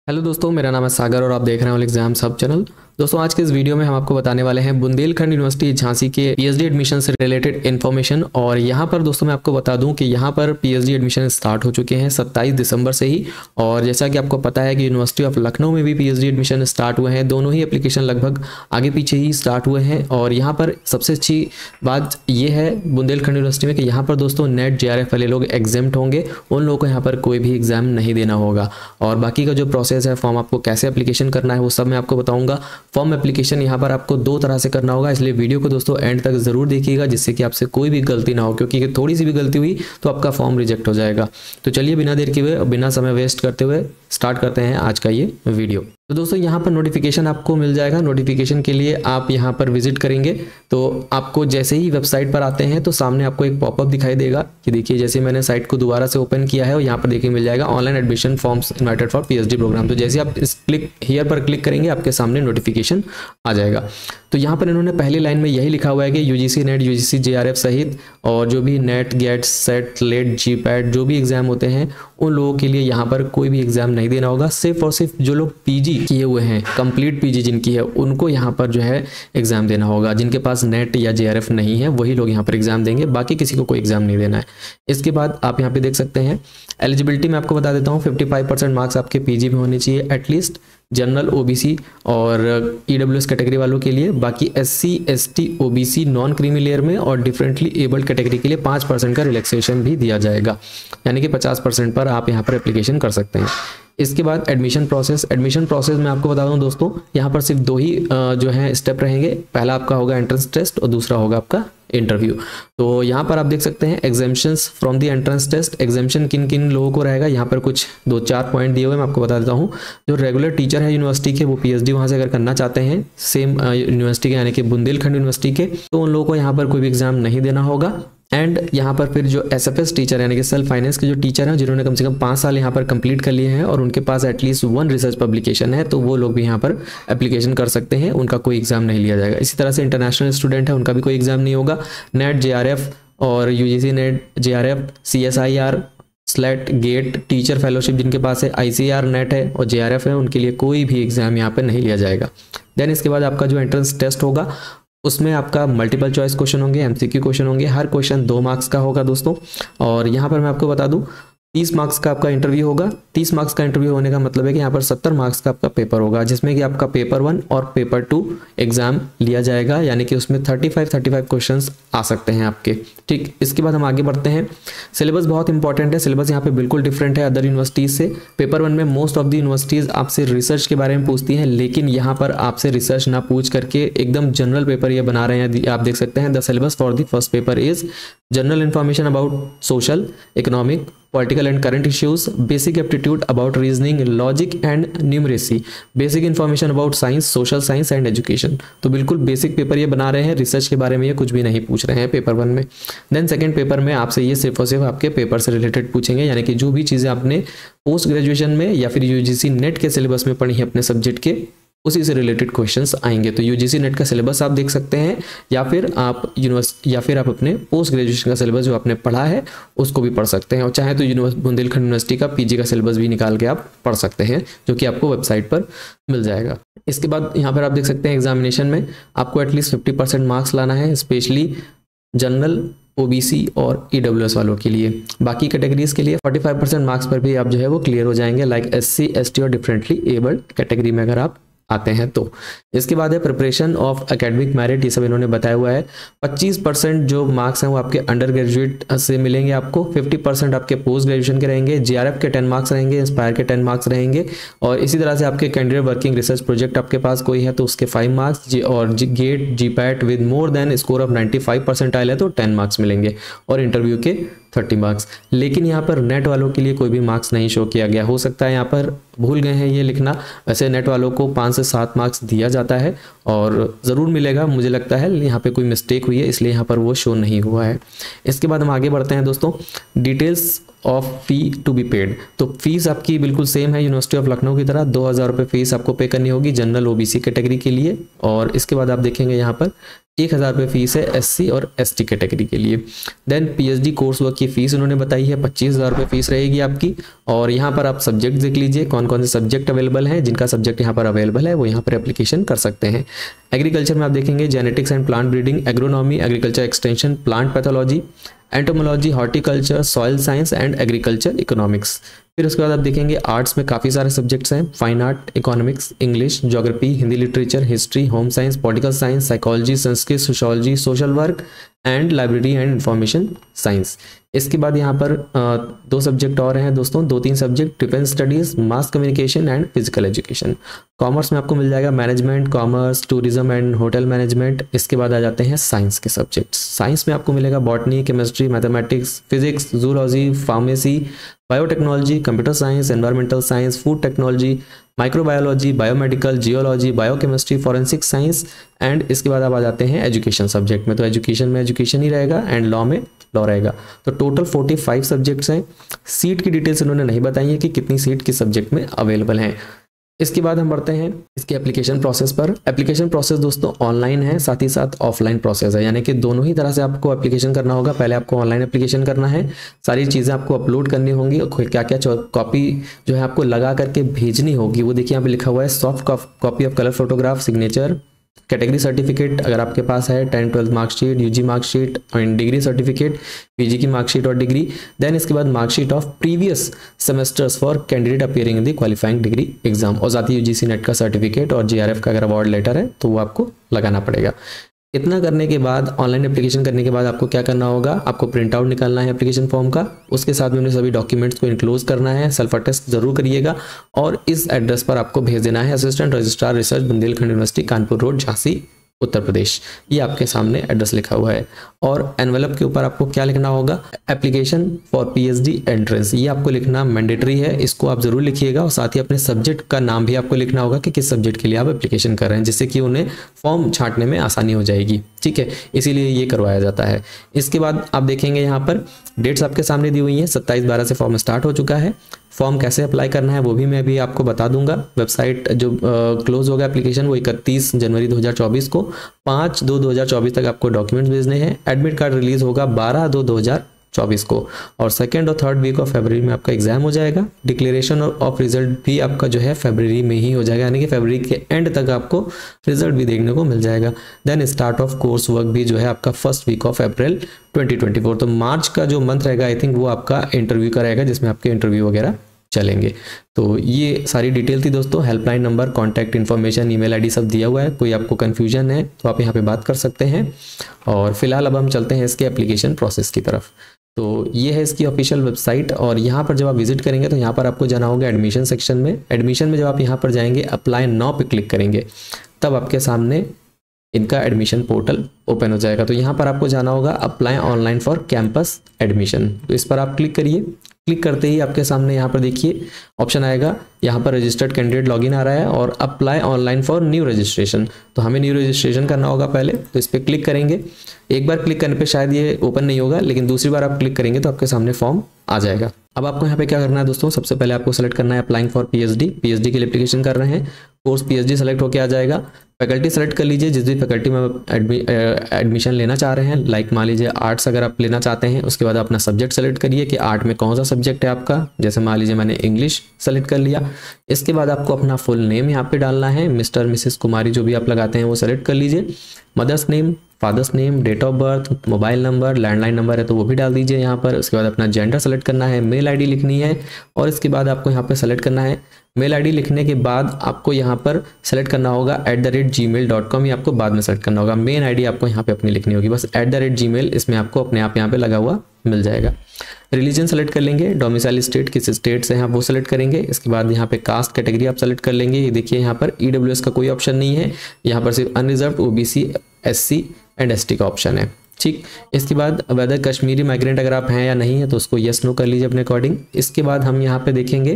Hello दोस्तों, मेरा नाम है सागर और आप देख रहे हैं ऑल एग्जाम सब चैनल। दोस्तों, आज के इस वीडियो में हम आपको बताने वाले हैं बुंदेलखंड यूनिवर्सिटी झांसी के पीएचडी एडमिशन से रिलेटेड इन्फॉर्मेशन। और यहाँ पर दोस्तों मैं आपको बता दूं कि यहाँ पर पीएचडी एडमिशन स्टार्ट हो चुके हैं 27 दिसंबर से ही। और जैसा कि आपको पता है कि यूनिवर्सिटी ऑफ लखनऊ में भी पीएचडी एडमिशन स्टार्ट हुए हैं। दोनों ही एप्लीकेशन लगभग आगे पीछे ही स्टार्ट हुए हैं। और यहाँ पर सबसे अच्छी बात ये है बुंदेलखंड यूनिवर्सिटी में कि यहाँ पर दोस्तों नेट जेआरएफ वाले लोग एग्जाम्प्ट होंगे, उन लोगों को यहाँ पर कोई भी एग्जाम नहीं देना होगा। और बाकी का जो प्रोसेस है, फॉर्म आपको कैसे एप्लीकेशन करना है वो सब मैं आपको बताऊंगा। फॉर्म एप्लीकेशन यहाँ पर आपको दो तरह से करना होगा, इसलिए वीडियो को दोस्तों एंड तक जरूर देखिएगा जिससे कि आपसे कोई भी गलती ना हो, क्योंकि थोड़ी सी भी गलती हुई तो आपका फॉर्म रिजेक्ट हो जाएगा। तो चलिए बिना देर किए हुए, बिना समय वेस्ट करते हुए स्टार्ट करते हैं आज का ये वीडियो। तो दोस्तों यहाँ पर नोटिफिकेशन आपको मिल जाएगा। नोटिफिकेशन के लिए आप यहाँ पर विजिट करेंगे तो आपको जैसे ही वेबसाइट पर आते हैं तो सामने आपको एक पॉपअप दिखाई देगा कि देखिए, जैसे मैंने साइट को दोबारा से ओपन किया है और यहाँ पर देखिए मिल जाएगा online admission forms invited for PhD programme. तो जैसे आप इस हियर पर क्लिक करेंगे आपके सामने नोटिफिकेशन आ जाएगा। तो यहाँ पर इन्होंने पहली लाइन में यही लिखा हुआ है कि यूजीसी नेट, यूजीसी जेआरएफ सहित और जो भी नेट, गेट, सेट, लेट, जीपैट जो भी एग्जाम होते हैं उन लोगों के लिए यहाँ पर कोई भी एग्जाम नहीं देना होगा। सिर्फ और सिर्फ जो लोग पीजी किए हुए हैं, कंप्लीट पीजी जिनकी है, उनको यहाँ पर जो है एग्जाम देना होगा। जिनके पास नेट या जेआरएफ नहीं है वही लोग यहाँ पर एग्जाम देंगे, बाकी किसी को कोई एग्जाम नहीं देना है। इसके बाद आप यहाँ पे देख सकते हैं एलिजिबिलिटी में आपको बता देता हूँ 55% मार्क्स आपके पीजी में होने चाहिए एटलीस्ट, जनरल, ओबीसी और ईडब्ल्यूएस कैटेगरी वालों के लिए। बाकी SC, ST, OBC, non creamy layer में और डिफरेंटली एबल्ड कैटेगरी के लिए 5% का रिलैक्सेशन भी दिया जाएगा, यानी कि 50% पर आप यहाँ पर एप्लीकेशन कर सकते हैं। इसके बाद एडमिशन प्रोसेस में आपको बता दूं दोस्तों, यहाँ पर सिर्फ दो ही जो है स्टेप रहेंगे। पहला आपका होगा एंट्रेंस टेस्ट और दूसरा होगा आपका इंटरव्यू। तो यहाँ पर आप देख सकते हैं exemptions from the entrance test. Exemption किन किन लोगों को रहेगा, यहाँ पर कुछ 2-4 पॉइंट दिए हुए मैं आपको बता देता हूँ। जो रेगुलर टीचर है यूनिवर्सिटी के, वो पीएचडी वहाँ से अगर करना चाहते हैं सेम यूनिवर्सिटी के यानी कि बुंदेलखंड यूनिवर्सिटी के, तो उन लोगों को यहाँ पर कोई भी एग्जाम नहीं देना होगा। एंड यहाँ पर फिर जो एसएफएस टीचर यानी कि सेल्फ फाइनेंस के जो टीचर हैं, जिन्होंने कम से कम 5 साल यहाँ पर कंप्लीट कर लिए हैं और उनके पास एटलीस्ट 1 रिसर्च पब्लिकेशन है, तो वो लोग भी यहाँ पर एप्लीकेशन कर सकते हैं, उनका कोई एग्जाम नहीं लिया जाएगा। इसी तरह से इंटरनेशनल स्टूडेंट है, उनका भी कोई एग्जाम नहीं होगा। नेट, जेआरएफ और UGC NET, JRF, CSIR, SLET, GATE, teacher fellowship जिनके पास है, आईसीआर नेट है और जेआरएफ है, उनके लिए कोई भी एग्जाम यहाँ पर नहीं लिया जाएगा। देन इसके बाद आपका जो एंट्रेंस टेस्ट होगा उसमें आपका मल्टीपल चॉइस क्वेश्चन होंगे, एमसीक्यू क्वेश्चन होंगे। हर क्वेश्चन 2 मार्क्स का होगा दोस्तों। और यहाँ पर मैं आपको बता दूं 30 मार्क्स का आपका इंटरव्यू होगा। 30 मार्क्स का इंटरव्यू होने का मतलब है कि यहाँ पर 70 मार्क्स का आपका पेपर होगा, जिसमें कि आपका पेपर 1 और पेपर 2 एग्जाम लिया जाएगा, यानी कि उसमें 35 क्वेश्चंस आ सकते हैं आपके। ठीक, इसके बाद हम आगे बढ़ते हैं। सिलेबस बहुत इंपॉर्टेंट है, सिलेबस यहाँ पे बिल्कुल डिफरेंट है अदर यूनिवर्सिटीज से। पेपर 1 में मोस्ट ऑफ द यूनिवर्सिटीज आपसे रिसर्च के बारे में पूछती हैं, लेकिन यहाँ पर आपसे रिसर्च ना पूछ करके एकदम जनरल पेपर ये बना रहे हैं। आप देख सकते हैं the syllabus for the first paper is general information about social, economic, political and current issues, basic aptitude about reasoning, logic and numeracy, basic information about science, social science and education. तो बिल्कुल basic paper ये बना रहे हैं, research के बारे में ये कुछ भी नहीं पूछ रहे हैं पेपर 1 में। देन सेकंड पेपर में आपसे ये सिर्फ और सिर्फ आपके पेपर से रिलेटेड पूछेंगे, यानी कि जो भी चीज़ें आपने पोस्ट ग्रेजुएशन में या फिर यूजीसी नेट के सिलेबस में पढ़ी है अपने सब्जेक्ट के, उसी से रिलेटेड क्वेश्चंस आएंगे। तो यूजीसी नेट का सिलेबस आप देख सकते हैं, या फिर आप अपने पोस्ट ग्रेजुएशन का सिलेबस जो आपने पढ़ा है उसको भी पढ़ सकते हैं। और चाहे तो बुंदेलखंड यूनिवर्सिटी का पीजी का सिलेबस भी निकाल के आप पढ़ सकते हैं, जो कि आपको वेबसाइट पर मिल जाएगा। इसके बाद यहाँ पर आप देख सकते हैं एग्जामिनेशन में आपको एटलीस्ट 50% मार्क्स लाना है, स्पेशली जनरल, ओबीसी और ईडब्ल्यूएस वालों के लिए। बाकी कैटेगरीज के लिए 45% मार्क्स पर भी आप जो है वो क्लियर हो जाएंगे, लाइक एससी, एसटी और डिफरेंटली एबल्ड कैटेगरी में अगर आप आते हैं तो। इसके बाद है प्रिपरेशन ऑफ एकेडमिक मेरिट, ये सब इन्होंने बताया हुआ है। 25% जो मार्क्स हैं वो आपके अंडर ग्रेजुएट से मिलेंगे आपको, 50% आपके पोस्ट ग्रेजुएशन के रहेंगे, जीआरएफ के 10 मार्क्स रहेंगे, इंस्पायर के 10 मार्क्स रहेंगे। और इसी तरह से आपके कैंडिडेट वर्किंग रिसर्च प्रोजेक्ट आपके पास कोई है तो उसके 5 मार्क्स, और GATE, GPAT with more than score of 95 percentile है तो 10 मार्क्स मिलेंगे, और इंटरव्यू के 30 मार्क्स। लेकिन यहाँ पर नेट वालों के लिए कोई भी मार्क्स नहीं शो किया गया, हो सकता है यहाँ पर भूल गए हैं ये लिखना। वैसे नेट वालों को 5 से 7 मार्क्स दिया जाता है और ज़रूर मिलेगा, मुझे लगता है यहाँ पे कोई मिस्टेक हुई है इसलिए यहाँ पर वो शो नहीं हुआ है। इसके बाद हम आगे बढ़ते हैं दोस्तों, details of fee to be paid. तो फीस आपकी बिल्कुल सेम है यूनिवर्सिटी ऑफ लखनऊ की तरह, 2000 रुपये फीस आपको पे करनी होगी जनरल ओबीसी कैटेगरी के लिए। और इसके बाद आप देखेंगे यहाँ पर 1000 रुपये फीस है SC और ST कैटेगरी के लिए। देन PhD कोर्स वर्क की फ़ीस उन्होंने बताई है 25,000 रुपये फीस रहेगी आपकी। और यहाँ पर आप सब्जेक्ट देख लीजिए कौन कौन से सब्जेक्ट अवेलेबल हैं, जिनका सब्जेक्ट यहाँ पर अवेलेबल है वो यहाँ पर एप्लीकेशन कर सकते हैं। एग्रीकल्चर में आप देखेंगे genetics and plant breeding, agronomy, agriculture extension, plant pathology, entomology, horticulture, soil science and agriculture economics. फिर उसके बाद आप देखेंगे आर्ट्स में काफ़ी सारे सब्जेक्ट्स हैं, fine art, economics, English, geography, Hindi literature, history, home science, political science, psychology, Sanskrit, sociology, social work and library and information science. इसके बाद यहाँ पर 2 सब्जेक्ट और हैं दोस्तों, 2-3 subject, defence studies, mass communication and physical education. Commerce में आपको मिल जाएगा management, commerce, tourism and hotel management. इसके बाद आ जाते हैं साइंस के सब्जेक्ट। साइंस में आपको मिलेगा botany, chemistry, mathematics, physics, zoology, pharmacy, biotechnology, computer science, environmental science, food technology, microbiology, biomedical, geology, biochemistry, forensic science and इसके बाद आप आ जाते हैं एजुकेशन सब्जेक्ट में। तो एजुकेशन में एजुकेशन ही रहेगा एंड लॉ में लॉ रहेगा। तो टोटल 45 सब्जेक्ट्स हैं। सीट की डिटेल्स इन्होंने नहीं बताई है कि कितनी सीट किस सब्जेक्ट में अवेलेबल हैं। इसके बाद हम बढ़ते हैं इसके एप्लीकेशन प्रोसेस पर। एप्लीकेशन प्रोसेस दोस्तों ऑनलाइन है, साथ ही साथ ऑफलाइन प्रोसेस है, यानी कि दोनों ही तरह से आपको एप्लीकेशन करना होगा। पहले आपको ऑनलाइन एप्लीकेशन करना है, सारी चीज़ें आपको अपलोड करनी होंगी और क्या क्या कॉपी जो है आपको लगा करके भेजनी होगी वो देखिए यहाँ पे लिखा हुआ है, soft copy of colour photograph, signature, category certificate अगर आपके पास है, 10-12 मार्कशीट, UG मार्कशीट और डिग्री सर्टिफिकेट, PG की मार्कशीट और डिग्री। देन इसके बाद marksheet of previous semesters for candidate appearing in the qualifying degree exam, और साथ ही UGC नेट का सर्टिफिकेट और JRF का अगर अवार्ड लेटर है तो वो आपको लगाना पड़ेगा। इतना करने के बाद ऑनलाइन एप्लीकेशन करने के बाद आपको क्या करना होगा, आपको प्रिंट आउट निकालना है एप्लीकेशन फॉर्म का, उसके साथ में उन्हें सभी डॉक्यूमेंट्स को इनक्लोज करना है, सेल्फ अटेस्ट जरूर करिएगा और इस एड्रेस पर आपको भेज देना है, assistant registrar research, Bundelkhand university, Kanpur road, Jhansi, Uttar Pradesh. ये आपके सामने एड्रेस लिखा हुआ है। और एनवेलप के ऊपर आपको क्या लिखना होगा, एप्लीकेशन फॉर PhD एंट्रेंस, ये आपको लिखना मैंडेटरी है, इसको आप जरूर लिखिएगा। और साथ ही अपने सब्जेक्ट का नाम भी आपको लिखना होगा कि किस सब्जेक्ट के लिए आप एप्लीकेशन कर रहे हैं, जिससे कि उन्हें फॉर्म छांटने में आसानी हो जाएगी। ठीक है, इसीलिए ये करवाया जाता है। इसके बाद आप देखेंगे यहाँ पर डेट्स आपके सामने दी हुई हैं, 27/12 से फॉर्म स्टार्ट हो चुका है। फॉर्म कैसे अप्लाई करना है वो भी मैं अभी आपको बता दूंगा। वेबसाइट जो क्लोज होगा एप्लीकेशन वो 31 जनवरी 2024 को, 5/2/2024 तक आपको डॉक्यूमेंट्स भेजने हैं। एडमिट कार्ड रिलीज होगा 12/2/2024 को और 2nd और 3rd वीक ऑफ फरवरी में आपका एग्जाम हो जाएगा। डिक्लेरेशन ऑफ रिजल्ट भी आपका जो है फरवरी में ही हो जाएगा, यानी कि फरवरी के एंड तक आपको रिजल्ट भी देखने को मिल जाएगा। Then start of course work भी जो है आपका 1st वीक ऑफ अप्रैल 2024। तो मार्च का जो मंथ रहेगा आई थिंक वो आपका इंटरव्यू का रहेगा, जिसमें आपके इंटरव्यू वगैरह चलेंगे। तो ये सारी डिटेल थी दोस्तों। Helpline number, contact information, email ID सब दिया हुआ है। कोई आपको कन्फ्यूजन है तो आप यहाँ पे बात कर सकते हैं। और फिलहाल अब हम चलते हैं इसके एप्लीकेशन प्रोसेस की तरफ। तो ये है इसकी ऑफिशियल वेबसाइट और यहाँ पर जब आप विजिट करेंगे तो यहाँ पर आपको जाना होगा एडमिशन सेक्शन में। एडमिशन में जब आप यहाँ पर जाएंगे अप्लाई नाउ पे क्लिक करेंगे तब आपके सामने इनका एडमिशन पोर्टल ओपन हो जाएगा। तो यहाँ पर आपको जाना होगा apply online for campus admission, तो इस पर आप क्लिक करिए। क्लिक करते ही आपके सामने यहाँ पर देखिए ऑप्शन आएगा, यहाँ पर रजिस्टर्ड कैंडिडेट लॉगिन आ रहा है और apply online for new registration. तो हमें न्यू रजिस्ट्रेशन करना होगा पहले, तो इस पर क्लिक करेंगे। एक बार क्लिक करने पे शायद ये ओपन नहीं होगा, लेकिन दूसरी बार आप क्लिक करेंगे तो आपके सामने फॉर्म आ जाएगा। अब आपको यहाँ पे क्या करना है दोस्तों, सबसे पहले आपको सेलेक्ट करना है अप्लाइंग फॉर PhD के लिए एप्लीकेशन कर रहे हैं। कोर्स PhD सेलेक्ट होकर आ जाएगा। फैकल्टी सेलेक्ट कर लीजिए, जिस भी फैकल्टी में एडमिशन लेना चाह रहे हैं। लाइक मान लीजिए आर्ट्स अगर आप लेना चाहते हैं, उसके बाद अपना सब्जेक्ट सेलेक्ट करिए कि आर्ट में कौन सा सब्जेक्ट है आपका। जैसे मान लीजिए मैंने इंग्लिश सेलेक्ट कर लिया। इसके बाद आपको अपना फुल नेम यहाँ पे डालना है, मिस्टर मिसेस कुमारी जो भी आप लगाते हैं वो सेलेक्ट कर लीजिए। Mother's name, father's name, date of birth, mobile number, landline number है तो वो भी डाल दीजिए यहाँ पर। उसके बाद अपना जेंडर सेलेक्ट करना है, मेल आईडी लिखनी है और इसके बाद आपको यहाँ पर सेलेक्ट करना है। मेल आईडी लिखने के बाद आपको यहाँ पर सेलेक्ट करना होगा @gmail.com, ये आपको बाद में सेलेक्ट करना होगा। मेन आईडी आपको यहाँ पे अपनी लिखनी होगी, बस @gmail इसमें आपको अपने आप यहाँ पे लगा हुआ मिल जाएगा। रिलीजन सेलेक्ट कर लेंगे, डोमिसाइल स्टेट किस स्टेट से हैं आप वो सेलेक्ट करेंगे। इसके बाद यहाँ पे कास्ट कैटेगरी आप सेलेक्ट कर लेंगे। ये देखिए यहाँ पर EWS का कोई ऑप्शन नहीं है, यहाँ पर सिर्फ unreserved, OBC, SC and ST का ऑप्शन है। ठीक, इसके बाद वेदर कश्मीरी माइग्रेंट अगर आप हैं या नहीं है तो उसको यस नो कर लीजिए अपने अकॉर्डिंग। इसके बाद हम यहाँ पे देखेंगे,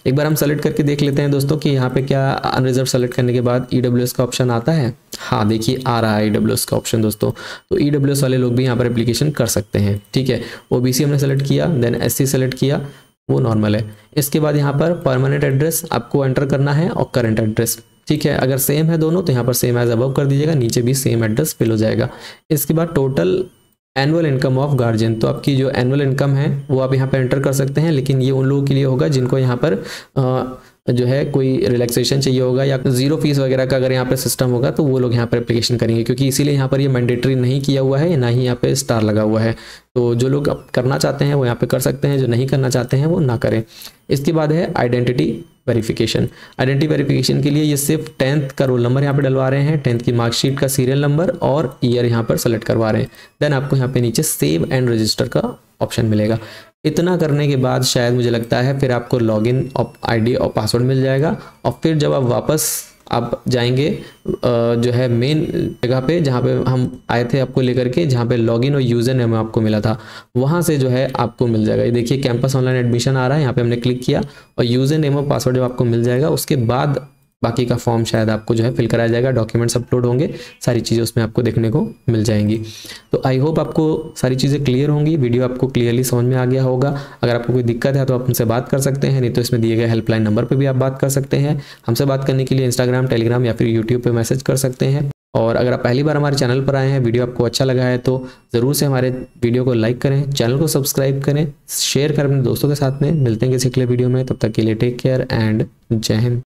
एक बार हम सेलेक्ट करके देख लेते हैं दोस्तों कि यहाँ पे क्या अनरिजर्व सेलेक्ट करने के बाद EWS का ऑप्शन आता है। हाँ देखिए आ रहा है EWS का ऑप्शन दोस्तों, तो EWS वाले लोग भी यहाँ पर एप्लीकेशन कर सकते हैं। ठीक है, OBC हमने सेलेक्ट किया, देन SC सेलेक्ट किया, वो नॉर्मल है। इसके बाद यहाँ पर परमानेंट एड्रेस आपको एंटर करना है और करंट एड्रेस ठीक है। अगर सेम है दोनों तो यहाँ पर सेम एज अबव कर दीजिएगा, नीचे भी सेम एड्रेस फिल हो जाएगा। इसके बाद total annual income of guardian, तो आपकी जो एनुअल इनकम है वो आप यहाँ पर एंटर कर सकते हैं, लेकिन ये उन लोगों के लिए होगा जिनको यहाँ पर जो है कोई रिलैक्सेशन चाहिए होगा या जीरो फीस वगैरह का अगर यहाँ पे सिस्टम होगा तो वो लोग यहाँ पर एप्लीकेशन करेंगे, क्योंकि इसीलिए यहाँ पर ये मैंडेटरी नहीं किया हुआ है, ना ही यहाँ पे स्टार लगा हुआ है। तो जो लोग करना चाहते हैं वो यहाँ पे कर सकते हैं, जो नहीं करना चाहते हैं वो ना करें। इसके बाद है आइडेंटिटी वेरिफिकेशन। आइडेंटिटी वेरिफिकेशन के लिए ये सिर्फ 10th का रोल नंबर यहाँ पे डलवा रहे हैं, 10th की मार्कशीट का सीरियल नंबर और ईयर यहाँ पर सेलेक्ट करवा रहे हैं। देन आपको यहाँ पे नीचे सेव एंड रजिस्टर का ऑप्शन मिलेगा। इतना करने के बाद शायद मुझे लगता है फिर आपको लॉगिन आईडी और पासवर्ड मिल जाएगा, और फिर जब आप वापस आप जाएंगे जो है मेन जगह पे जहाँ पे हम आए थे आपको लेकर के, जहाँ पे लॉगिन और यूज़र नेम आपको मिला था, वहाँ से जो है आपको मिल जाएगा। ये देखिए कैंपस ऑनलाइन एडमिशन आ रहा है, यहाँ पे हमने क्लिक किया और यूज़र नेम और पासवर्ड जब आपको मिल जाएगा उसके बाद बाकी का फॉर्म शायद आपको जो है फिल कराया जाएगा, डॉक्यूमेंट्स अपलोड होंगे, सारी चीज़ें उसमें आपको देखने को मिल जाएंगी। तो आई होप आपको सारी चीज़ें क्लियर होंगी, वीडियो आपको क्लियरली समझ में आ गया होगा। अगर आपको कोई दिक्कत है तो आप हमसे बात कर सकते हैं, नहीं तो इसमें दिए गए हेल्पलाइन नंबर पर भी आप बात कर सकते हैं। हमसे बात करने के लिए इंस्टाग्राम, टेलीग्राम या फिर यूट्यूब पर मैसेज कर सकते हैं। और अगर आप पहली बार हमारे चैनल पर आए हैं, वीडियो आपको अच्छा लगा है तो ज़रूर से हमारे वीडियो को लाइक करें, चैनल को सब्सक्राइब करें, शेयर करें अपने दोस्तों के साथ में। मिलते हैं किसी अगले वीडियो में, तब तक के लिए टेक केयर एंड जय हिंद।